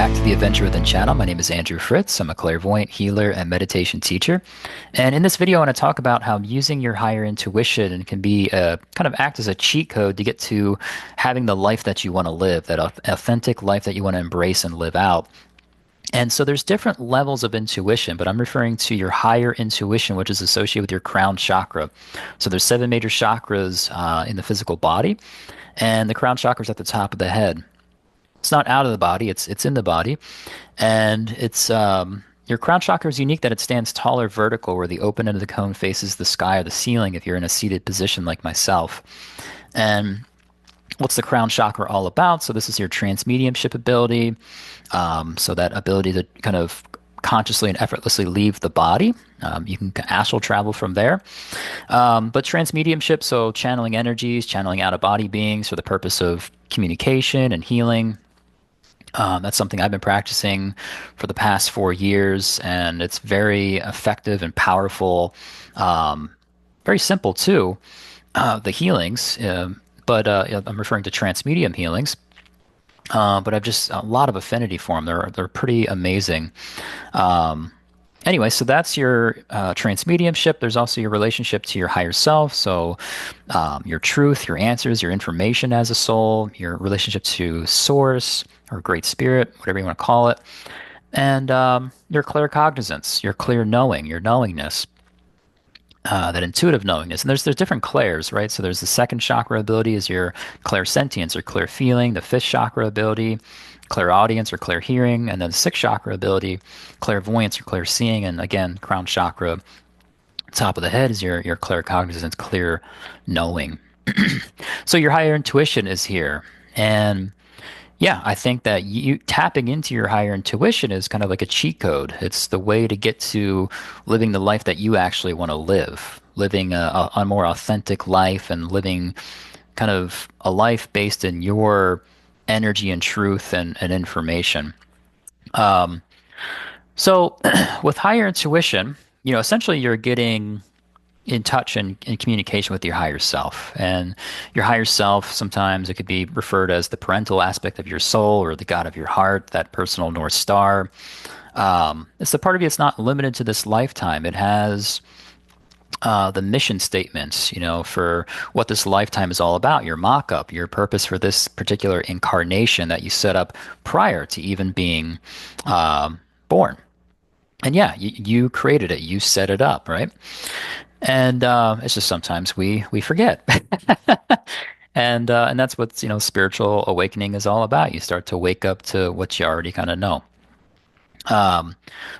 back to the Adventure Within channel. My name is Andrew Fritz. I'm a clairvoyant healer and meditation teacher. And in this video, I want to talk about how using your higher intuition can be kind of act as a cheat code to get to having the life that you want to live, that authentic life that you want to embrace and live out. And so there's different levels of intuition, but I'm referring to your higher intuition, which is associated with your crown chakra. So there's seven major chakras in the physical body, and the crown chakra is at the top of the head. It's not out of the body; it's in the body, and it's your crown chakra is unique that it stands taller vertical, where the open end of the cone faces the sky or the ceiling. If you're in a seated position like myself, and what's the crown chakra all about? So this is your transmediumship ability, so that ability to kind of consciously and effortlessly leave the body. You can astral travel from there. But transmediumship, so channeling energies, channeling out of body beings for the purpose of communication and healing. That's something I've been practicing for the past 4 years, and it's very effective and powerful. Very simple too, the healings, but I'm referring to transmedium healings. But I've just a lot of affinity for them. They're pretty amazing. Anyway, so that's your transmediumship. There's also your relationship to your higher self. So your truth, your answers, your information as a soul, your relationship to source or great spirit, whatever you want to call it, and your claircognizance, your clear knowing, your knowingness. That intuitive knowingness. And there's different clairs, right? So there's the second chakra ability is your clairsentience or clear feeling, the fifth chakra ability, clairaudience or clear hearing, and then the sixth chakra ability, clairvoyance or clear seeing. And again, crown chakra, top of the head is your claircognizance, clear knowing. So your higher intuition is here. And yeah, I think that you tapping into your higher intuition is kind of like a cheat code. It's the way to get to living the life that you actually want to live, living a more authentic life and living kind of a life based in your energy and truth and information. Um, so with higher intuition, essentially you're getting in touch and in communication with your higher self. And your higher self, sometimes it could be referred as the parental aspect of your soul or the God of your heart, that personal North Star. It's the part of you that's not limited to this lifetime. It has the mission statements, for what this lifetime is all about, your mock up, your purpose for this particular incarnation that you set up prior to even being born. And yeah, you created it, you set it up, right? And it's just sometimes we forget, and that's what spiritual awakening is all about. You start to wake up to what you already kind of know. Um,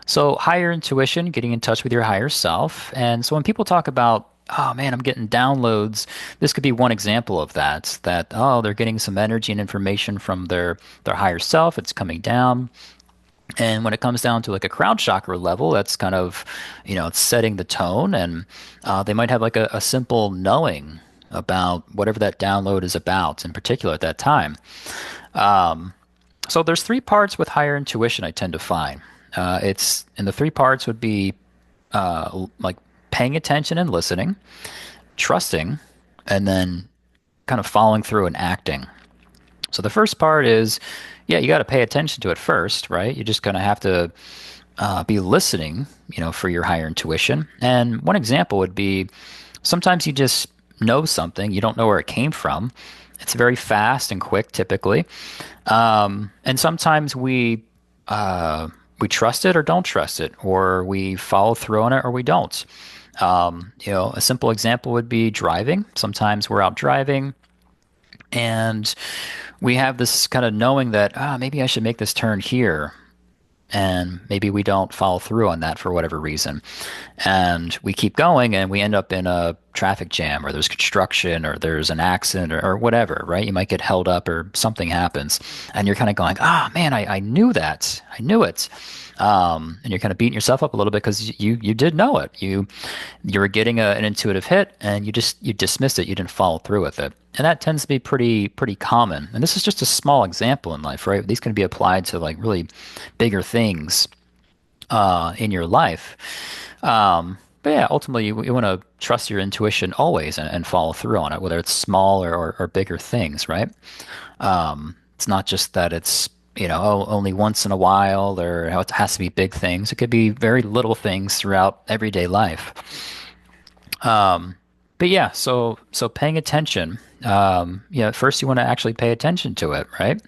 so higher intuition, getting in touch with your higher self, and so when people talk about, oh man, I'm getting downloads, this could be one example of that. That they're getting some energy and information from their higher self. It's coming down. And when it comes down to like a crown chakra level, that's kind of, it's setting the tone, and they might have like a simple knowing about whatever that download is about in particular at that time. So there's three parts with higher intuition I tend to find. And the three parts would be like paying attention and listening, trusting, and then kind of following through and acting. So the first part is, yeah, you got to pay attention to it first, right? You just kind of have to be listening, for your higher intuition. And one example would be sometimes you just know something, you don't know where it came from. It's very fast and quick, typically. And sometimes we trust it or don't trust it, or we follow through on it or we don't. A simple example would be driving. Sometimes we're out driving, and we have this kind of knowing that maybe I should make this turn here, and maybe we don't follow through on that for whatever reason, and we keep going and we end up in a traffic jam, or there's construction, or there's an accident, or whatever, right? You might get held up or something happens, and you're kind of going, man, I knew that, I knew it. And you're kind of beating yourself up a little bit because you did know it. You were getting an intuitive hit, and you dismissed it. You didn't follow through with it, and that tends to be pretty common. And this is just a small example in life, right? These can be applied to like really bigger things in your life. But yeah, ultimately you want to trust your intuition always and follow through on it, whether it's small or bigger things, right? It's not just that it's only once in a while, or how it has to be big things. It could be very little things throughout everyday life. But yeah, so paying attention. First you want to actually pay attention to it, right?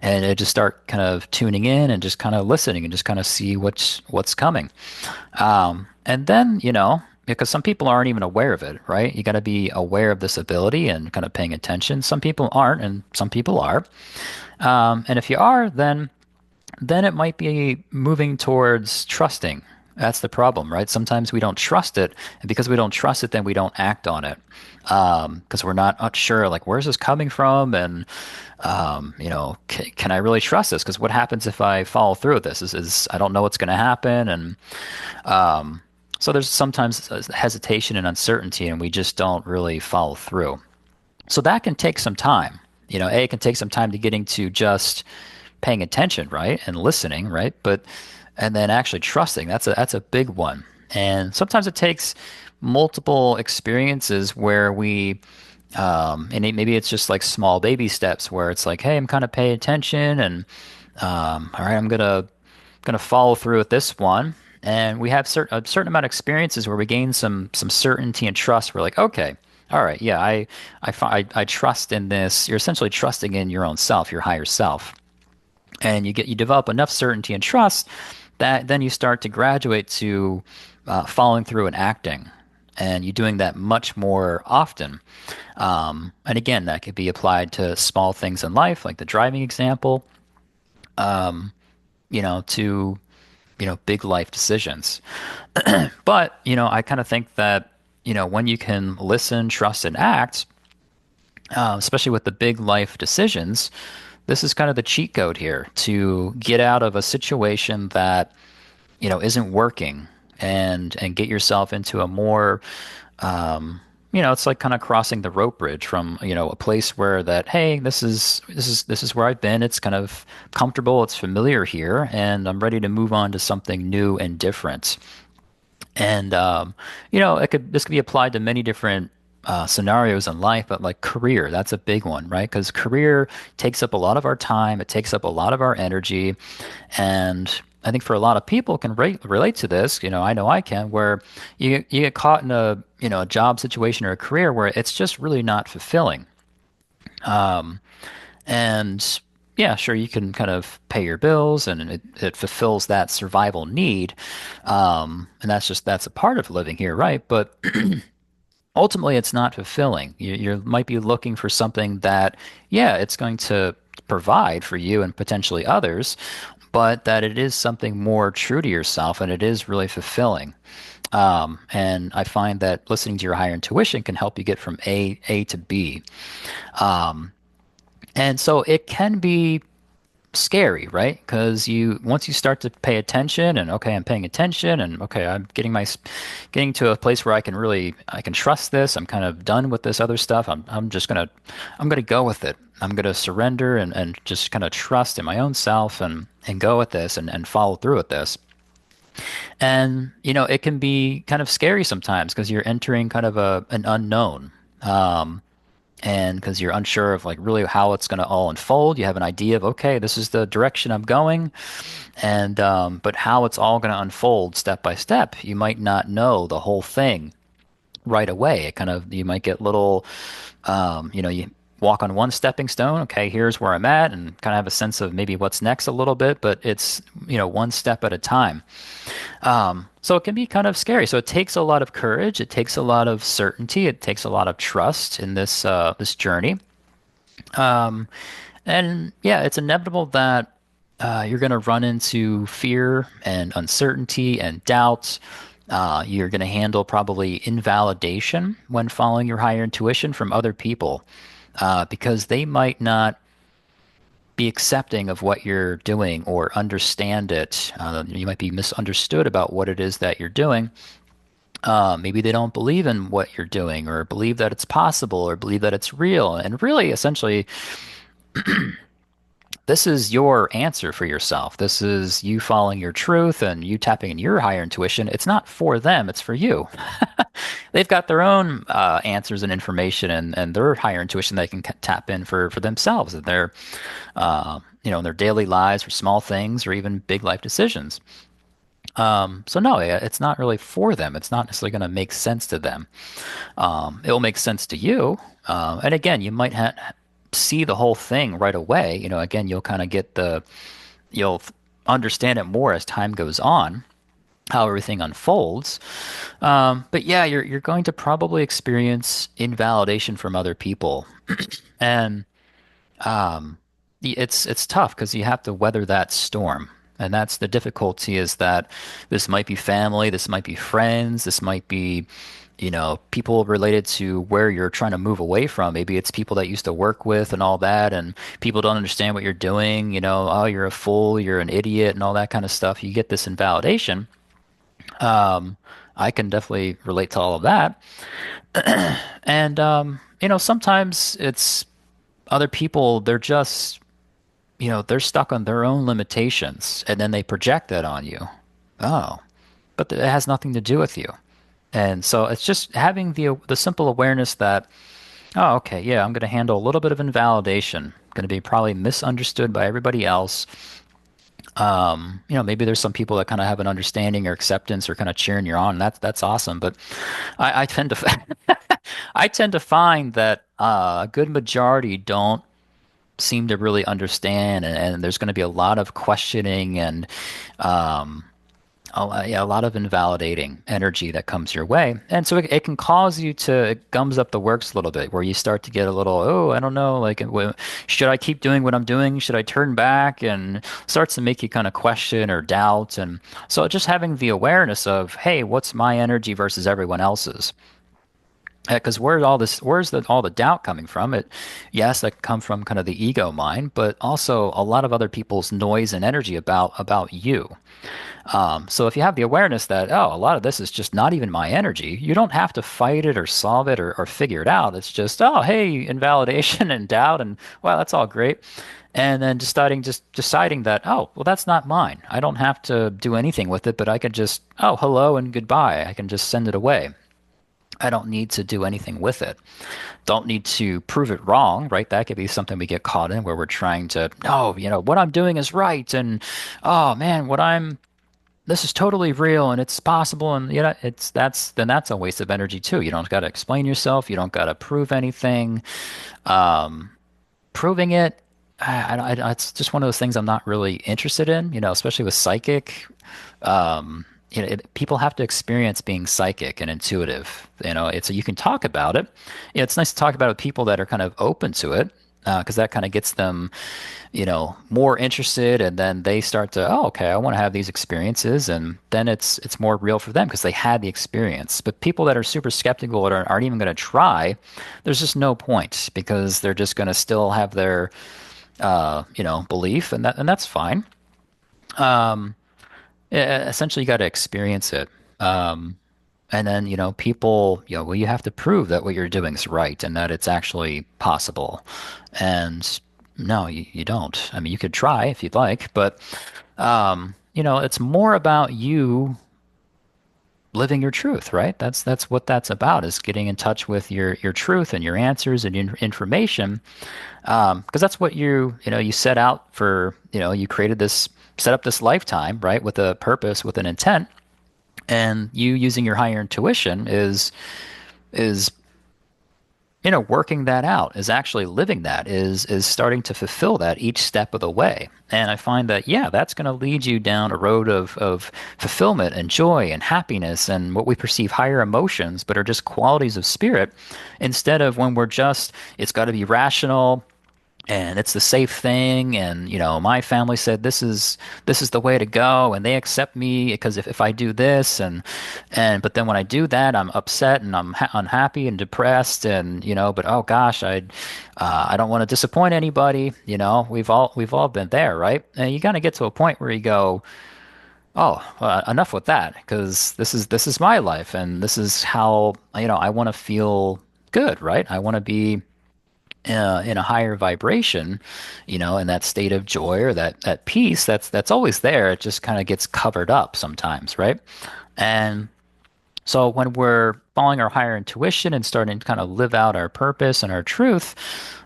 And just start kind of tuning in and just kind of listening and just kind of see what's coming. And then, because some people aren't even aware of it, right? You got to be aware of this ability and kind of paying attention. Some people aren't, and some people are. And if you are, then it might be moving towards trusting. That's the problem, right? Sometimes we don't trust it, and because we don't trust it, then we don't act on it because we're not sure, like, where's this coming from, and can I really trust this? Because what happens if I follow through with this? Is I don't know what's going to happen, and so there's sometimes hesitation and uncertainty, and we just don't really follow through. So that can take some time. It can take some time to getting to just paying attention, right? And listening, right? And then actually trusting, that's a big one. And sometimes it takes multiple experiences where maybe it's just like small baby steps where it's like, hey, I'm kind of paying attention and, all right, I'm gonna follow through with this one. And we have a certain amount of experiences where we gain some certainty and trust. We're like, okay, all right, yeah, I trust in this. You're essentially trusting in your own self, your higher self, and you develop enough certainty and trust that then you start to graduate to following through and acting, and you're doing that much more often. And again, that could be applied to small things in life, like the driving example, to big life decisions. But I kind of think that when you can listen, trust, and act, especially with the big life decisions, this is kind of the cheat code here to get out of a situation that isn't working and get yourself into a more it's like kind of crossing the rope bridge from a place where that, hey, this is where I've been. It's kind of comfortable, it's familiar here, and I'm ready to move on to something new and different. And this could be applied to many different scenarios in life, but like career, that's a big one, right? Because career takes up a lot of our time, it takes up a lot of our energy, and I think for a lot of people can relate to this. I know I can, where you get caught in a job situation or a career where it's just really not fulfilling. And yeah, sure, you can kind of pay your bills and it fulfills that survival need. And that's a part of living here, right? But ultimately, it's not fulfilling. You might be looking for something that, yeah, it's going to provide for you and potentially others, but that it is something more true to yourself and it is really fulfilling. And I find that listening to your higher intuition can help you get from A to B. And so it can be scary, right? Because once you start to pay attention and okay, I'm paying attention and okay, I'm getting to a place where I can trust this. I'm kind of done with this other stuff. I'm gonna go with it. I'm gonna surrender and just kind of trust in my own self and go with this and follow through with this. And it can be kind of scary sometimes because you're entering kind of an unknown. And because you're unsure of like really how it's going to all unfold. You have an idea of, okay, this is the direction I'm going, and but how it's all going to unfold step by step, you might not know the whole thing right away. You might get little, you walk on one stepping stone. Okay, here's where I'm at, and kind of have a sense of maybe what's next a little bit, but it's one step at a time. So it can be kind of scary. So it takes a lot of courage. It takes a lot of certainty. It takes a lot of trust in this journey. And yeah, it's inevitable that you're going to run into fear and uncertainty and doubt. You're going to handle probably invalidation when following your higher intuition from other people because they might not be accepting of what you're doing or understand it. You might be misunderstood about what it is that you're doing. Maybe they don't believe in what you're doing or believe that it's possible or believe that it's real. And really, essentially, this is your answer for yourself. This is you following your truth and you tapping in your higher intuition. It's not for them, it's for you. They've got their own answers and information and their higher intuition they can tap in for themselves and their, in their daily lives for small things or even big life decisions. So no, it's not really for them. It's not necessarily going to make sense to them. It will make sense to you. And again, you might see the whole thing right away. Again, you'll kind of you'll understand it more as time goes on, how everything unfolds. But yeah, you're going to probably experience invalidation from other people, and it's tough because you have to weather that storm. And that's the difficulty is that this might be family, this might be friends, this might be, people related to where you're trying to move away from. Maybe it's people that you used to work with and all that, and people don't understand what you're doing, oh, you're a fool, you're an idiot, and all that kind of stuff. You get this invalidation. I can definitely relate to all of that. And, sometimes it's other people, they're stuck on their own limitations and then they project that on you. Oh, but it has nothing to do with you. And so it's just having the simple awareness that, oh, okay, yeah, I'm going to handle a little bit of invalidation. Going to be probably misunderstood by everybody else. Maybe there's some people that kind of have an understanding or acceptance or kind of cheering you on. That's awesome. But I tend to I tend to find that a good majority don't seem to really understand, and there's going to be a lot of questioning and um, yeah, a lot of invalidating energy that comes your way. And so it can cause you to, it gums up the works a little bit, where you start to get a little, oh, I don't know, like, should I keep doing what I'm doing? Should I turn back? And starts to make you kind of question or doubt. And so just having the awareness of, hey, what's my energy versus everyone else's? Because where's all the doubt coming from? Yes, that can come from kind of the ego mind, but also a lot of other people's noise and energy about you. So if you have the awareness that, oh, a lot of this is just not even my energy, you don't have to fight it or solve it or figure it out. It's just, oh, hey, invalidation and doubt, and wow, that's all great. And then deciding that, oh, well, that's not mine. I don't have to do anything with it, but I can just, oh, hello and goodbye. I can just send it away. I don't need to do anything with it. Don't need to prove it wrong, right? That could be something we get caught in where we're trying to, oh, what I'm doing is right. And oh man, this is totally real and it's possible. And that's a waste of energy too. You don't got to explain yourself. You don't got to prove anything. Proving it, it's just one of those things I'm not really interested in, especially with psychic. People have to experience being psychic and intuitive. You can talk about it. It's nice to talk about it with people that are kind of open to it, because that kind of gets them, more interested, and then they start to, oh, okay, I want to have these experiences, and then it's more real for them because they had the experience. But people that are super skeptical or aren't even going to try, there's just no point because they're just going to still have their, belief, and that's fine. Essentially, you got to experience it. And then, people, well, you have to prove that what you're doing is right and that it's actually possible. And no, you don't. I mean, you could try if you'd like, but, it's more about you living your truth, right? That's what that's about, is getting in touch with your truth and your answers and your information. Because that's what you set out for, you set up this lifetime, right, with a purpose, with an intent, and you using your higher intuition is working that out, is actually living that, is starting to fulfill that each step of the way. And I find that, yeah, that's going to lead you down a road of fulfillment and joy and happiness and what we perceive higher emotions, but are just qualities of spirit, instead of when we're just, it's got to be rational and it's the safe thing, and my family said this is the way to go, and they accept me because if I do this, and but then when I do that, I'm upset and I'm unhappy and depressed, and but oh gosh, I don't want to disappoint anybody. We've all been there, right? And you got to get to a point where you go, oh, enough with that, because this is my life, and this is how I want to feel good, right? I want to be in a higher vibration, in that state of joy or that peace, that's always there. It just kind of gets covered up sometimes, right? And so when we're following our higher intuition and starting to kind of live out our purpose and our truth,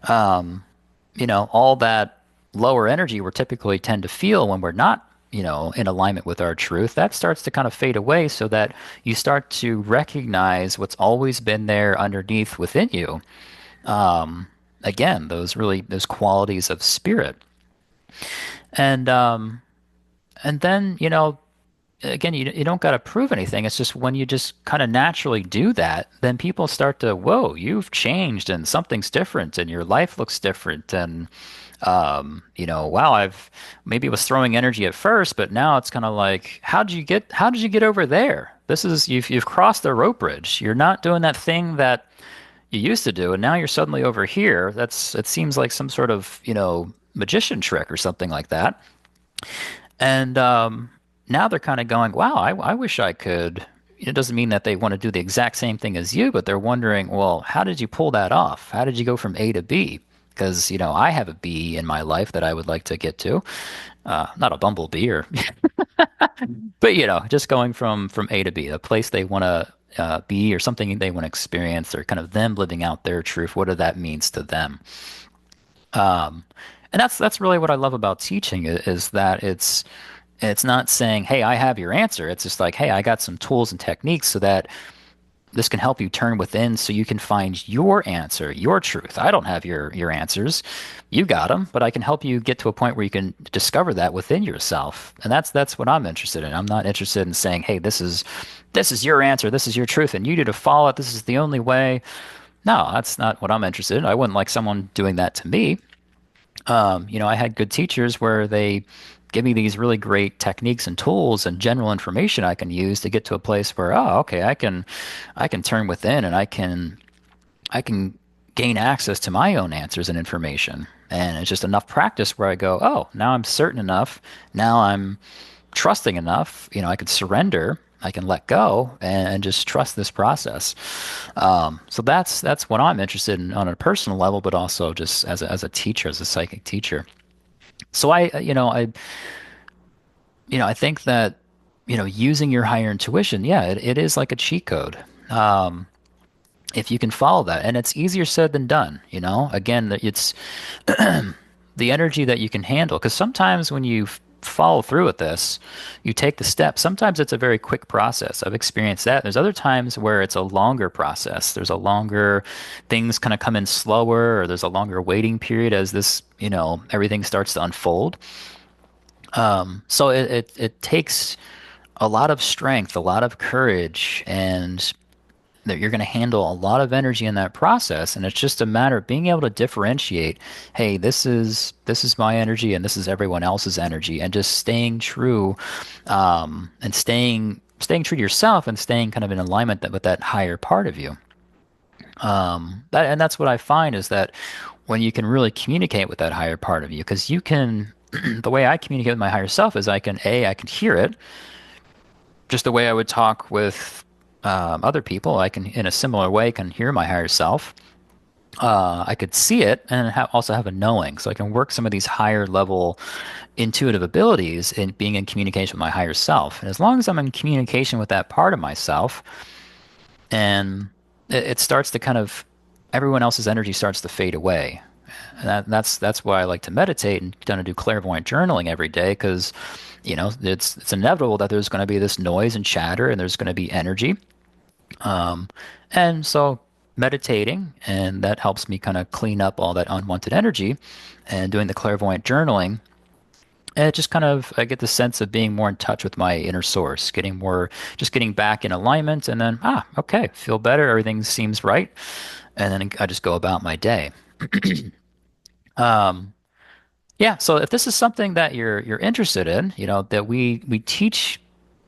um, all that lower energy we typically tend to feel when we're not, in alignment with our truth, that starts to kind of fade away so that you start to recognize what's always been there underneath within you. Um, Again, those qualities of spirit. And and then, again, you don't got to prove anything. It's just when you just kind of naturally do that, then people start to, whoa, you've changed and something's different and your life looks different. And, wow, I've maybe was throwing energy at first, but now it's kind of like, how did you get over there? You've crossed the rope bridge. You're not doing that thing that you used to do, and now you're suddenly over here. It seems like some sort of, magician trick or something like that. And now they're kind of going, wow, I wish I could. It doesn't mean that they want to do the exact same thing as you, but they're wondering, well, how did you pull that off? How did you go from A to B? Because, I have a B in my life that I would like to get to. Not a bumblebee or, but, just going from A to B, a place they want to be or something they want to experience or kind of them living out their truth. What that means to them. Um, and that's really what I love about teaching is that it's not saying, hey, I have your answer. It's just like, hey, I got some tools and techniques so that this can help you turn within so you can find your answer, your truth. I don't have your answers. You got them, but I can help you get to a point where you can discover that within yourself. And that's what I'm interested in. I'm not interested in saying, hey, this is your answer, this is your truth, and you need to follow it. This is the only way. No, that's not what I'm interested in. I wouldn't like someone doing that to me. I had good teachers where they give me these really great techniques and tools and general information I can use to get to a place where, oh, okay, I can turn within and I can gain access to my own answers and information. And it's just enough practice where I go, oh, now I'm certain enough. Now I'm trusting enough. I can surrender. I can let go and just trust this process. So that's what I'm interested in on a personal level, but also just as a teacher, as a psychic teacher. So I think that, using your higher intuition, yeah, it is like a cheat code. Um, if you can follow that, and it's easier said than done, again, it's the energy that you can handle. Because sometimes when you follow through with this, you take the steps. Sometimes it's a very quick process. I've experienced that. There's other times where it's a longer process. There's a longer, things kind of come in slower, or there's a longer waiting period as this, everything starts to unfold. So it takes a lot of strength, a lot of courage, and that you're going to handle a lot of energy in that process. And it's just a matter of being able to differentiate, hey, this is my energy and this is everyone else's energy, and just staying true, and staying true to yourself and staying kind of in alignment with that higher part of you. That's what I find is that when you can really communicate with that higher part of you, because you can, the way I communicate with my higher self is I can hear it just the way I would talk with other people. I can, in a similar way, can hear my higher self. I could see it and also have a knowing, so I can work some of these higher level intuitive abilities in being in communication with my higher self. And as long as I'm in communication with that part of myself, and it starts to kind of everyone else's energy starts to fade away. And that's why I like to meditate and kind of do clairvoyant journaling every day, because it's inevitable that there's going to be this noise and chatter and there's going to be energy. Um, and so meditating, and that helps me kind of clean up all that unwanted energy, and doing the clairvoyant journaling. And it just kind of, I get the sense of being more in touch with my inner source, just getting back in alignment, and then, okay, feel better, everything seems right, and then I just go about my day. Um, yeah, so if this is something that you're interested in, that we teach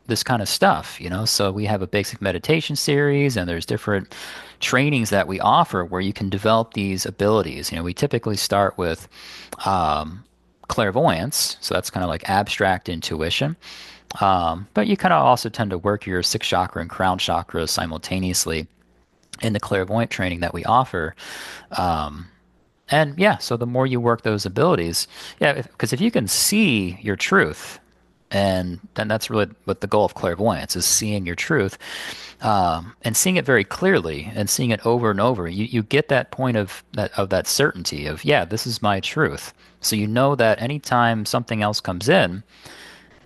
this kind of stuff, so we have a basic meditation series, and there's different trainings that we offer where you can develop these abilities. We typically start with um, clairvoyance, so that's kind of like abstract intuition. But you kind of also tend to work your sixth chakra and crown chakra simultaneously in the clairvoyant training that we offer. And yeah, so the more you work those abilities, yeah, because if you can see your truth, and then that's really what the goal of clairvoyance is, seeing your truth, and seeing it very clearly and seeing it over and over. You get that point of that certainty of, yeah, this is my truth. So you know that anytime something else comes in,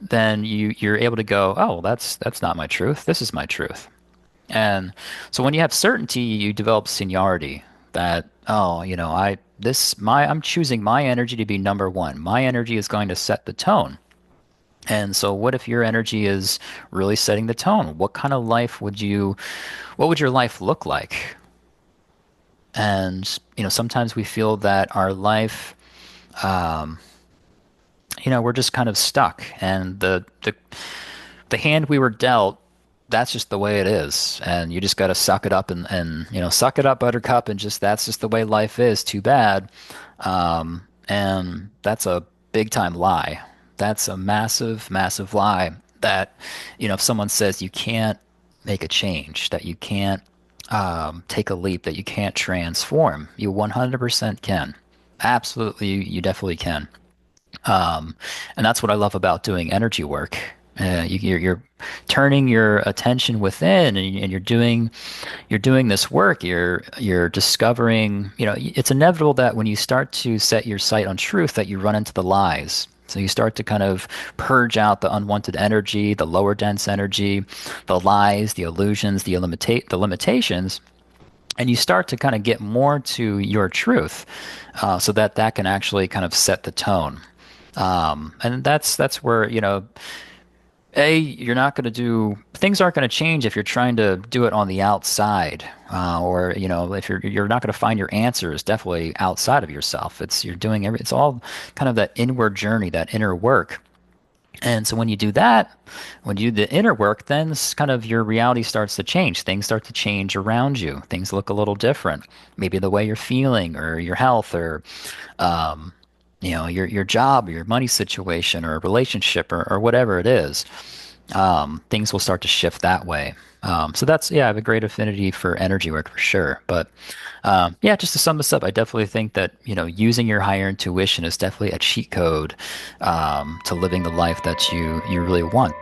then you're able to go, oh, well, that's not my truth. This is my truth. And so when you have certainty, you develop seniority that, oh, I'm choosing my energy to be number one. My energy is going to set the tone. And so what if your energy is really setting the tone? What would your life look like? And, sometimes we feel that our life, we're just kind of stuck and the hand we were dealt, that's just the way it is. And you just got to suck it up and, suck it up, buttercup, and just that's just the way life is. Too bad. And that's a big time lie. That's a massive, massive lie that, if someone says you can't make a change, that you can't take a leap, that you can't transform, you 100% can. Absolutely, you definitely can. And that's what I love about doing energy work. You're turning your attention within, and you're doing this work. You're discovering. It's inevitable that when you start to set your sight on truth, that you run into the lies. So you start to kind of purge out the unwanted energy, the lower dense energy, the lies, the illusions, the limitations, and you start to kind of get more to your truth, so that can actually kind of set the tone. And that's where, you're not going to do things aren't going to change if you're trying to do it on the outside, or if you're not going to find your answers definitely outside of yourself. It's all kind of that inward journey, that inner work. And so when you do that, when you do the inner work, then kind of your reality starts to change. Things start to change around you. Things look a little different. Maybe the way you're feeling, or your health, or um, your job, or your money situation, or a relationship, or whatever it is. Things will start to shift that way. So yeah, I have a great affinity for energy work for sure. But yeah, just to sum this up, I definitely think that, using your higher intuition is definitely a cheat code, to living the life that you really want.